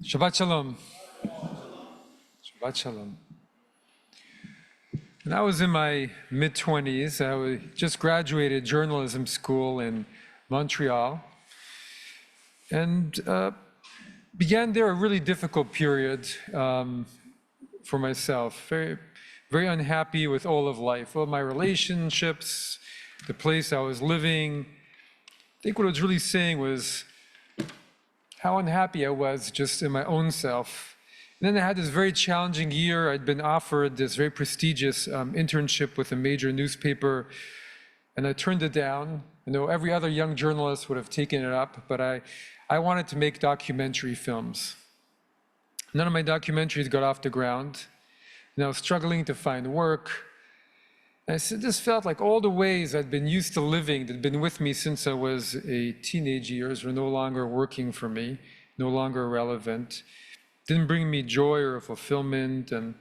Shabbat Shalom. Shabbat Shalom. When I was in my mid-20s, I just graduated journalism school in Montreal and began there a really difficult period for myself. Very, very unhappy with all of life, all my relationships, the place I was living. I think what I was really saying was how unhappy I was just in my own self. And then I had this very challenging year. I'd been offered this very prestigious internship with a major newspaper, and I turned it down. I know every other young journalist would have taken it up, but I wanted to make documentary films. None of my documentaries got off the ground, and I was struggling to find work. And I just felt like all the ways I'd been used to living, that had been with me since I was a teenage years, were no longer working for me, no longer relevant. Didn't bring me joy or fulfillment, and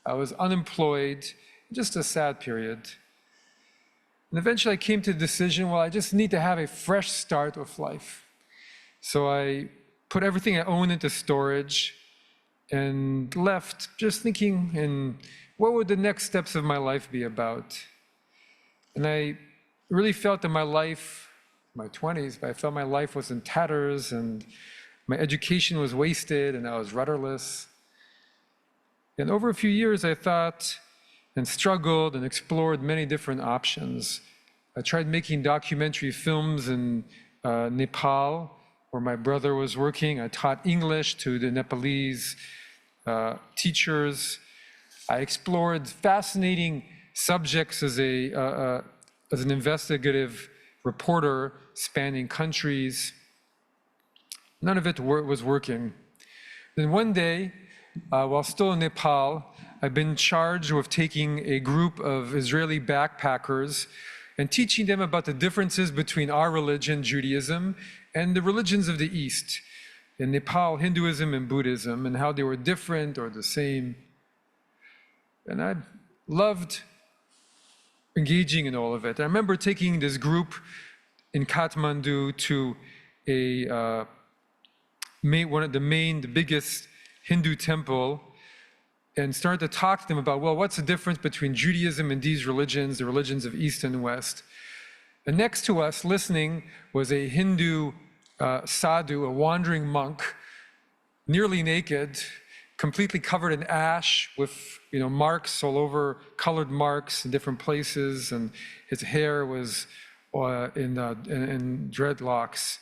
I was unemployed, just a sad period. And eventually I came to the decision, well, I just need to have a fresh start of life. So I put everything I own into storage and left just thinking, and what would the next steps of my life be about? And I really felt that my life, my 20s, but I felt my life was in tatters, and my education was wasted, and I was rudderless. And over a few years, I thought and struggled and explored many different options. I tried making documentary films in Nepal, where my brother was working. I taught English to the Nepalese teachers. I explored fascinating subjects as an investigative reporter spanning countries. None of it was working. Then one day, while still in Nepal, I've been charged with taking a group of Israeli backpackers and teaching them about the differences between our religion, Judaism, and the religions of the East. In Nepal, Hinduism and Buddhism, and how they were different or the same. And I loved engaging in all of it. I remember taking this group in Kathmandu to the biggest Hindu temple, and started to talk to them about, well, what's the difference between Judaism and these religions, the religions of East and West? And next to us, listening, was a Hindu sadhu, a wandering monk, nearly naked, completely covered in ash with marks all over, colored marks in different places, and his hair was in dreadlocks.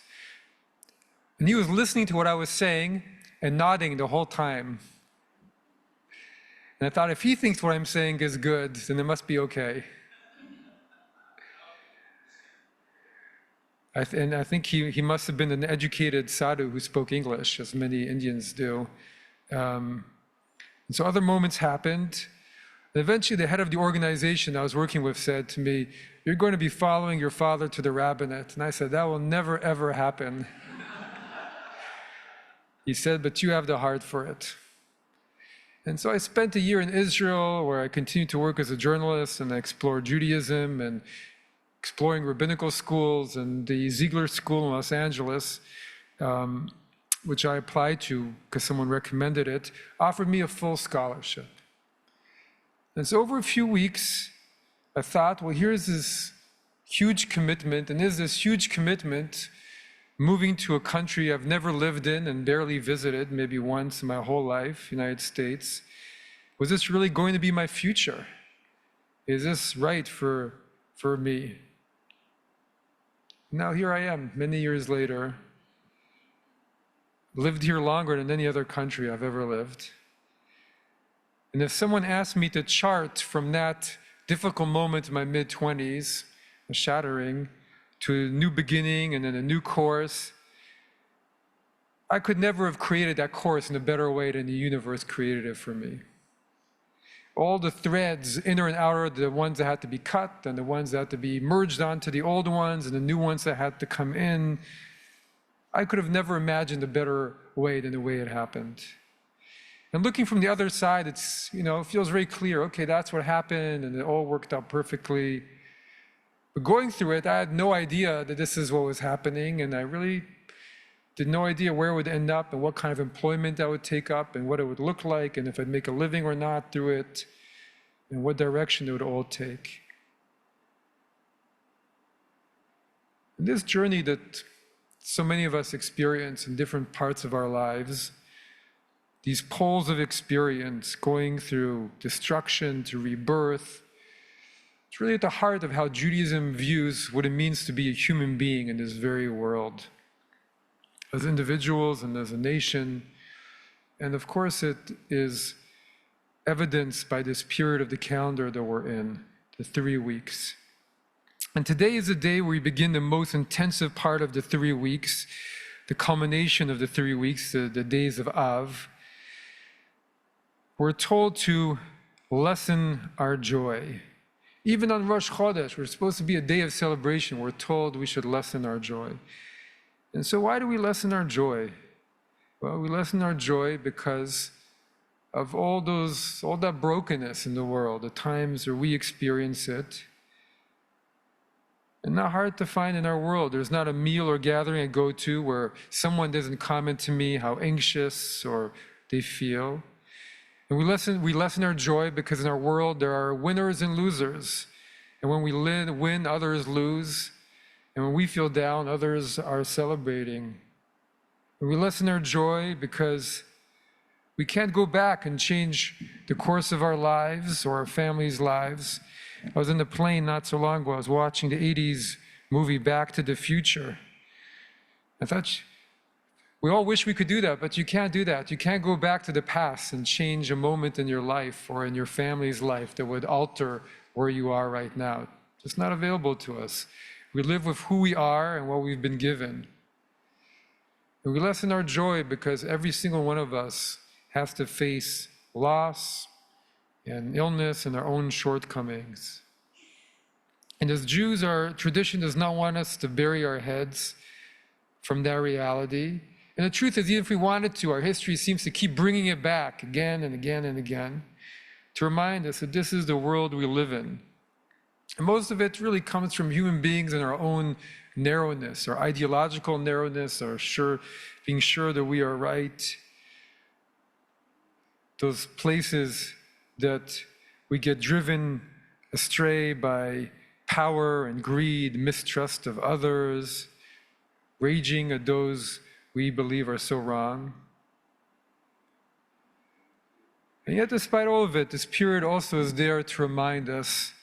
And he was listening to what I was saying and nodding the whole time. And I thought, if he thinks what I'm saying is good, then it must be okay. And I think he must have been an educated sadhu who spoke English, as many Indians do. And so other moments happened. And eventually the head of the organization I was working with said to me, "You're going to be following your father to the rabbinate." And I said, "That will never, ever happen." He said, "But you have the heart for it." And so I spent a year in Israel, where I continued to work as a journalist, and I explored Judaism and exploring rabbinical schools, and the Ziegler School in Los Angeles, which I applied to because someone recommended it, offered me a full scholarship. And so over a few weeks, I thought, well, here's this huge commitment, and is this huge commitment moving to a country I've never lived in and barely visited, maybe once in my whole life, United States. Was this really going to be my future? Is this right for me? Now here I am, many years later, lived here longer than any other country I've ever lived. And if someone asked me to chart from that difficult moment in my mid-20s, a shattering, to a new beginning and then a new course, I could never have created that course in a better way than the universe created it for me. All the threads, inner and outer, the ones that had to be cut and the ones that had to be merged onto the old ones and the new ones that had to come in, I could have never imagined a better way than the way it happened. And looking from the other side, it feels very clear, okay, that's what happened and it all worked out perfectly. But going through it, I had no idea that this is what was happening, and I really no idea where it would end up and what kind of employment I would take up and what it would look like and if I'd make a living or not through it and what direction it would all take. And this journey that so many of us experience in different parts of our lives, these poles of experience going through destruction to rebirth, it's really at the heart of how Judaism views what it means to be a human being in this very world, as individuals and as a nation. And of course, it is evidenced by this period of the calendar that we're in, the 3 weeks. And today is the day where we begin the most intensive part of the 3 weeks, the culmination of the 3 weeks, the days of Av. We're told to lessen our joy. Even on Rosh Chodesh, we're supposed to be a day of celebration. We're told we should lessen our joy. And so why do we lessen our joy? Well, we lessen our joy because of all that brokenness in the world, the times where we experience it. And not hard to find in our world. There's not a meal or gathering I go to where someone doesn't comment to me how anxious or they feel. And we lessen our joy because in our world there are winners and losers. And when we win, others lose. And when we feel down, others are celebrating. And we lessen our joy because we can't go back and change the course of our lives or our families' lives. I was in the plane not so long ago. I was watching the 80s movie Back to the Future. I thought, we all wish we could do that, but you can't do that. You can't go back to the past and change a moment in your life or in your family's life that would alter where you are right now. It's not available to us. We live with who we are and what we've been given. And we lessen our joy because every single one of us has to face loss and illness and our own shortcomings. And as Jews, our tradition does not want us to bury our heads from that reality. And the truth is, even if we wanted to, our history seems to keep bringing it back again and again and again to remind us that this is the world we live in. And most of it really comes from human beings and our own narrowness, our ideological narrowness, our being sure that we are right. Those places that we get driven astray by power and greed, mistrust of others, raging at those we believe are so wrong. And yet, despite all of it, this period also is there to remind us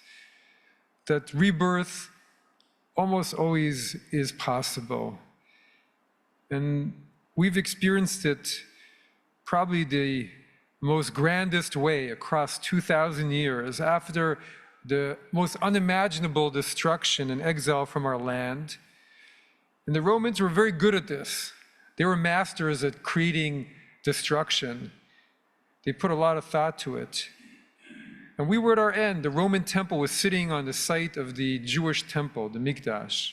that rebirth almost always is possible. And we've experienced it probably the most grandest way across 2,000 years after the most unimaginable destruction and exile from our land. And the Romans were very good at this. They were masters at creating destruction. They put a lot of thought to it. And we were at our end. The Roman temple was sitting on the site of the Jewish temple, the Mikdash.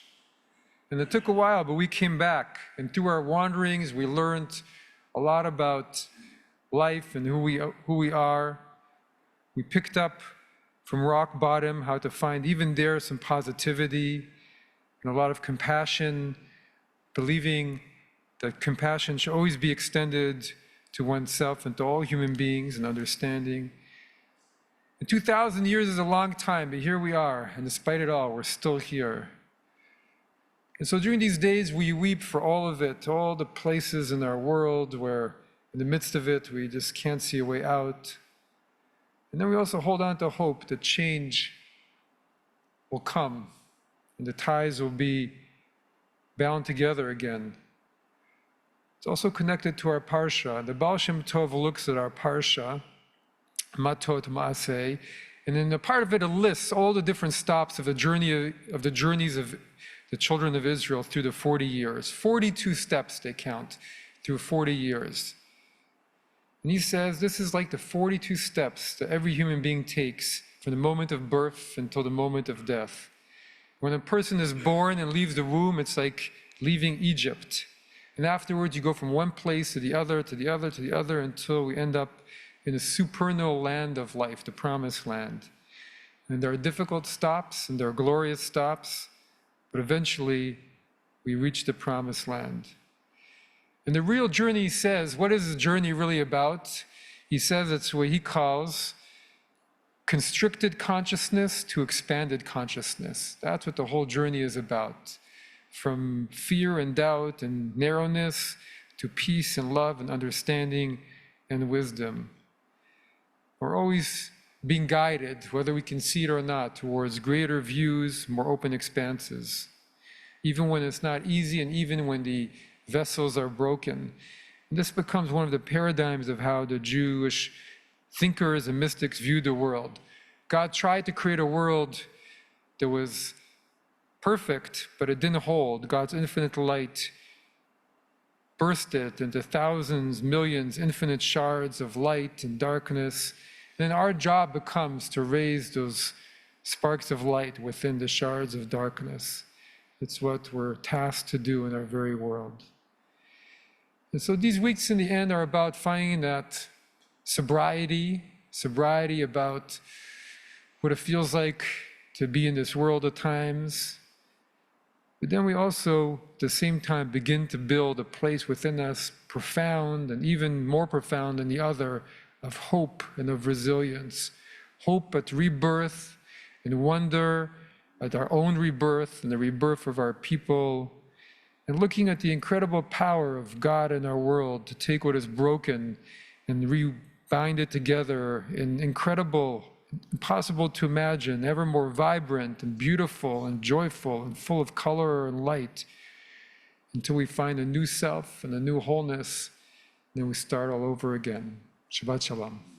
And it took a while, but we came back. And through our wanderings, we learned a lot about life and who we are. We picked up from rock bottom how to find even there some positivity and a lot of compassion, believing that compassion should always be extended to oneself and to all human beings and understanding. And 2,000 years is a long time, but here we are, and despite it all, we're still here. And so during these days, we weep for all of it, all the places in our world where in the midst of it, we just can't see a way out. And then we also hold on to hope that change will come and the ties will be bound together again. It's also connected to our Parsha. The Baal Shem Tov looks at our Parsha, Matot Maaseh, and in a part of it lists all the different stops of the journeys of the children of Israel through the 40 years. 42 steps they count through 40 years. And he says this is like the 42 steps that every human being takes from the moment of birth until the moment of death. When a person is born and leaves the womb, it's like leaving Egypt. And afterwards, you go from one place to the other, to the other, to the other, until we end up in the supernal land of life, the promised land. And there are difficult stops, and there are glorious stops, but eventually we reach the promised land. And the real journey, he says, what is the journey really about? He says it's what he calls constricted consciousness to expanded consciousness. That's what the whole journey is about. From fear and doubt and narrowness to peace and love and understanding and wisdom. We're always being guided, whether we can see it or not, towards greater views, more open expanses. Even when it's not easy and even when the vessels are broken. And this becomes one of the paradigms of how the Jewish thinkers and mystics viewed the world. God tried to create a world that was perfect, but it didn't hold. God's infinite light bursted into thousands, millions, infinite shards of light and darkness. Then our job becomes to raise those sparks of light within the shards of darkness. It's what we're tasked to do in our very world. And so these weeks in the end are about finding that sobriety about what it feels like to be in this world at times. But then we also, at the same time, begin to build a place within us profound and even more profound than the other of hope and of resilience. Hope at rebirth and wonder at our own rebirth and the rebirth of our people, and looking at the incredible power of God in our world to take what is broken and rebind it together in incredible, impossible to imagine, ever more vibrant and beautiful and joyful and full of color and light, until we find a new self and a new wholeness, and then we start all over again. Shabbat Shalom.